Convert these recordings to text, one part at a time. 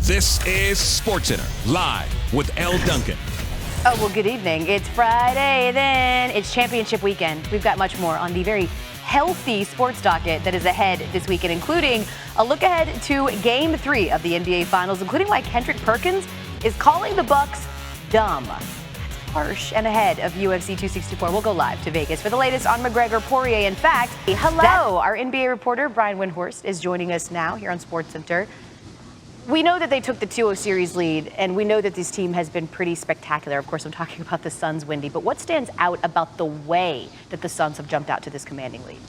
This is SportsCenter, live with Elle Duncan. Oh, well, good evening. It's Friday then. It's championship weekend. We've got much more on the very healthy sports docket that is ahead this weekend, including a look ahead to Game 3 of the NBA Finals, including why Kendrick Perkins is calling the Bucks dumb. That's harsh. And ahead of UFC 264, we'll go live to Vegas for the latest on McGregor-Poirier. In fact, hello, our NBA reporter Brian Windhorst is joining us now here on SportsCenter. We know that they took the 2-0 series lead, and we know that this team has been pretty spectacular. Of course, I'm talking about the Suns, Windy. But what stands out about the way that the Suns have jumped out to this commanding lead?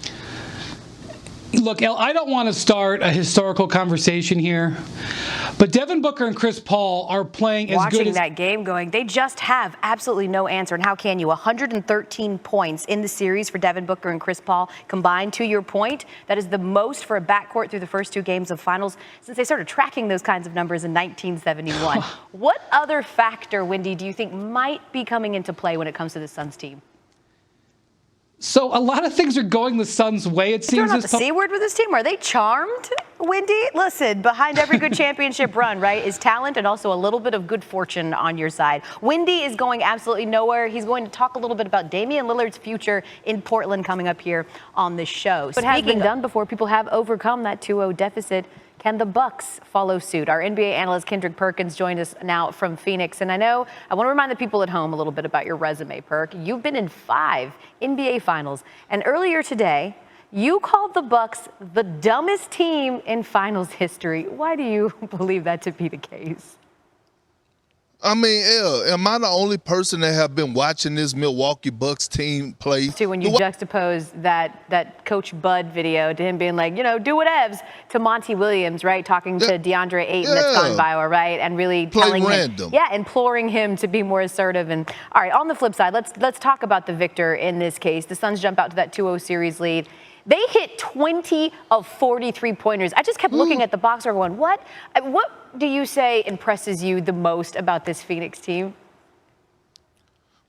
Look, Elle, I don't want to start a historical conversation here, but Devin Booker and Chris Paul are playing as good as... Watching that game going, they just have absolutely no answer. And how can you? 113 points in the series for Devin Booker and Chris Paul combined. To your point, that is the most for a backcourt through the first two games of finals since they started tracking those kinds of numbers in 1971. What other factor, Windy, do you think might be coming into play when it comes to the Suns team? So a lot of things are going the Suns' way, it seems. Not the C word with this team. Are they charmed, Windy? Listen, behind every good championship run, right, is talent and also a little bit of good fortune on your side. Windy is going absolutely nowhere. He's going to talk a little bit about Damian Lillard's future in Portland coming up here on the show. What has been done before, people have overcome that 2-0 deficit. Can the Bucks follow suit? Our NBA analyst Kendrick Perkins joined us now from Phoenix. And I want to remind the people at home a little bit about your resume, Perk. You've been in 5 NBA finals. And earlier today, you called the Bucks the dumbest team in finals history. Why do you believe that to be the case? I mean, Elle, am I the only person that have been watching this Milwaukee Bucks team play? When you juxtapose that Coach Bud video to him being like, do whatevs, to Monty Williams, right, talking to DeAndre Ayton that's gone viral, right, and really telling him, imploring him to be more assertive. And all right, on the flip side, let's talk about the victor in this case. The Suns jump out to that 2-0 series lead. They hit 20 of 43 pointers. I just kept looking at the box score going, what do you say impresses you the most about this Phoenix team?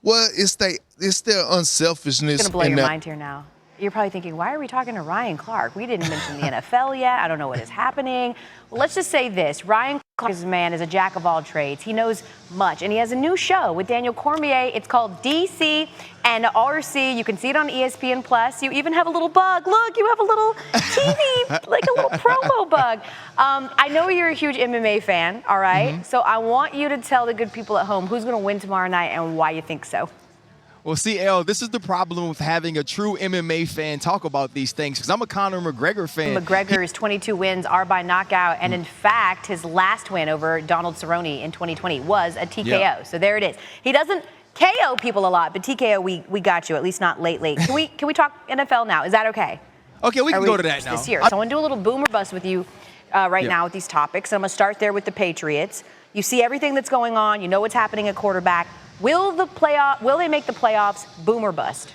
Well, it's their unselfishness. It's going to blow your mind here now. You're probably thinking, why are we talking to Ryan Clark? We didn't mention the NFL yet. I don't know what is happening. Well, let's just say this. Ryan Clark's man is a jack of all trades. He knows much. And he has a new show with Daniel Cormier. It's called DC and RC. You can see it on ESPN+. You even have a little bug. Look, you have a little TV, like a little promo bug. I know you're a huge MMA fan, all right? Mm-hmm. So I want you to tell the good people at home who's going to win tomorrow night and why you think so. Well, see, Elle, this is the problem with having a true MMA fan talk about these things, because I'm a Conor McGregor fan. McGregor's 22 wins are by knockout, and in fact, his last win over Donald Cerrone in 2020 was a TKO. Yeah. So there it is. He doesn't KO people a lot, but TKO, we got you, at least not lately. Can we talk NFL now? Is that okay? Okay, we can go to that now. This year. So I want to do a little boomer bust with you right now with these topics. I'm going to start there with the Patriots. You see everything that's going on. You know what's happening at quarterback. Will they make the playoffs? Boom or bust?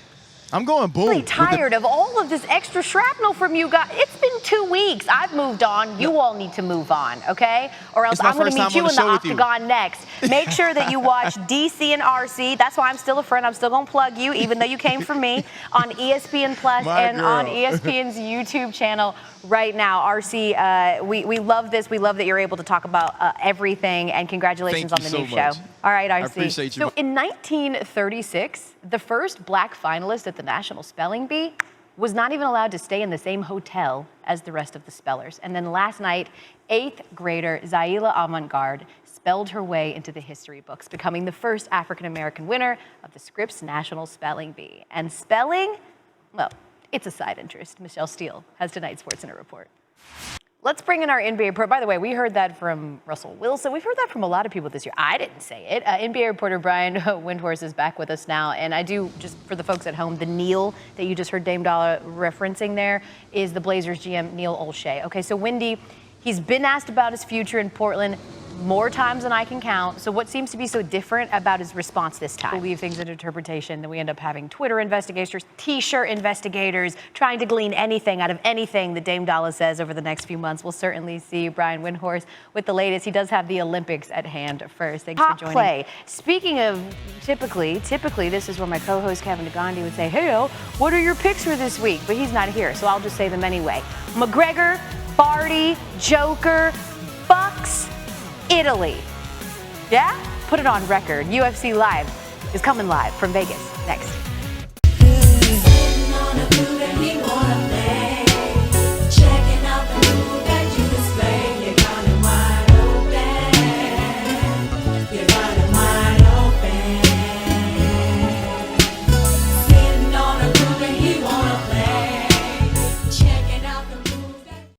I'm going boom. I'm really tired of all of this extra shrapnel from you guys. It's been 2 weeks. I've moved on. You all need to move on, okay? Or else I'm going to meet you in the octagon next. Make sure that you watch DC and RC. That's why I'm still a friend. I'm still going to plug you, even though you came from me, on ESPN Plus and on ESPN's YouTube channel right now. RC, we love this. We love that you're able to talk about everything, and congratulations on the new show. All right, RC. I appreciate you. So in 1936, the first black finalist at the National Spelling Bee was not even allowed to stay in the same hotel as the rest of the spellers. And then last night, 8th grader Zaila Avant-Garde spelled her way into the history books, becoming the first African-American winner of the Scripps National Spelling Bee. And spelling, well, it's a side interest. Michelle Steele has tonight's SportsCenter report. Let's bring in our NBA report. By the way, we heard that from Russell Wilson. We've heard that from a lot of people this year. I didn't say it. NBA reporter Brian Windhorst is back with us now. And I do, just for the folks at home, the Neil that you just heard Dame Dollar referencing there is the Blazers GM, Neil Olshey. Okay, so Windy, he's been asked about his future in Portland more times than I can count. So what seems to be so different about his response this time? We leave things in interpretation, then we end up having Twitter investigators, T-shirt investigators, trying to glean anything out of anything that Dame Dollar says over the next few months. We'll certainly see Brian Windhorst with the latest. He does have the Olympics at hand first. Thanks for joining. Play. Speaking of typically, this is where my co-host Kevin DeGandhi would say, hey, Elle, what are your picks for this week? But he's not here, so I'll just say them anyway. McGregor, Barty, Joker, Bucks, Italy. Yeah? Put it on record. UFC Live is coming live from Vegas next.